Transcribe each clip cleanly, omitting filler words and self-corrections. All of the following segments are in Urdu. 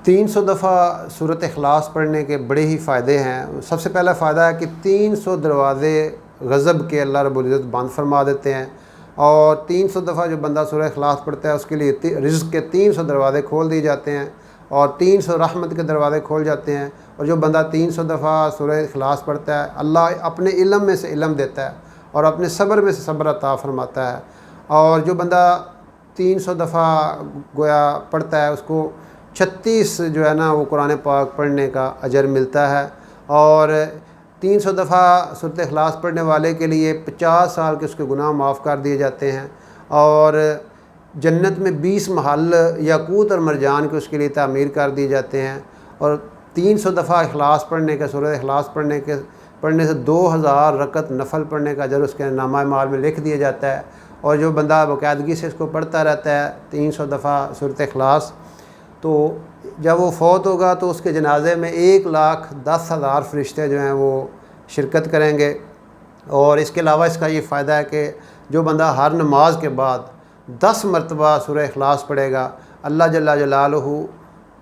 300 دفعہ صورت اخلاص پڑھنے کے بڑے ہی فائدے ہیں۔ سب سے پہلا فائدہ ہے کہ 300 دروازے غضب کے اللہ رب العزت بند فرما دیتے ہیں، اور 300 دفعہ جو بندہ سورہ اخلاص پڑھتا ہے اس کے لیے رزق کے 300 دروازے کھول دیے جاتے ہیں، اور 300 رحمت کے دروازے کھول جاتے ہیں۔ اور جو بندہ 300 دفعہ سورہ اخلاص پڑھتا ہے، اللہ اپنے علم میں سے علم دیتا ہے اور اپنے صبر میں سے صبر عطا فرماتا ہے۔ اور جو بندہ 300 دفعہ گویا پڑھتا ہے اس کو 36 جو ہے نا وہ قرآن پاک پڑھنے کا اجر ملتا ہے، اور 300 دفعہ سورۃ اخلاص پڑھنے والے کے لیے 50 سال کے اس کے گناہ معاف کر دیے جاتے ہیں، اور جنت میں 20 محل یاقوت اور مرجان کے اس کے لیے تعمیر کر دیے جاتے ہیں۔ اور 300 دفعہ اخلاص پڑھنے کا سورۃ اخلاص پڑھنے سے 2000 رکعت نفل پڑھنے کا اجر اس کے نامہ اعمال میں لکھ دیا جاتا ہے۔ اور جو بندہ باقاعدگی سے اس کو پڑھتا رہتا ہے 300 دفعہ سورۃ اخلاص، تو جب وہ فوت ہوگا تو اس کے جنازے میں 1,10,000 فرشتے جو ہیں وہ شرکت کریں گے۔ اور اس کے علاوہ اس کا یہ فائدہ ہے کہ جو بندہ ہر نماز کے بعد 10 مرتبہ سورہ اخلاص پڑھے گا، اللہ جل جلالہ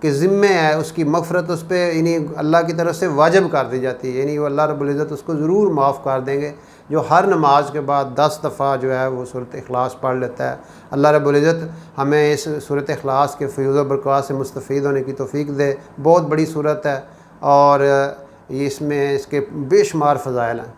کے ذمے ہے اس کی مغفرت اس پہ یعنی اللہ کی طرف سے واجب کر دی جاتی ہے، یعنی وہ اللہ رب العزت اس کو ضرور معاف کر دیں گے جو ہر نماز کے بعد 10 دفعہ جو ہے وہ سورۃ اخلاص پڑھ لیتا ہے۔ اللہ رب العزت ہمیں اس سورۃ اخلاص کے فیوز و برکات سے مستفید ہونے کی توفیق دے۔ بہت بڑی صورت ہے، اور اس میں اس کے بے شمار فضائل ہیں۔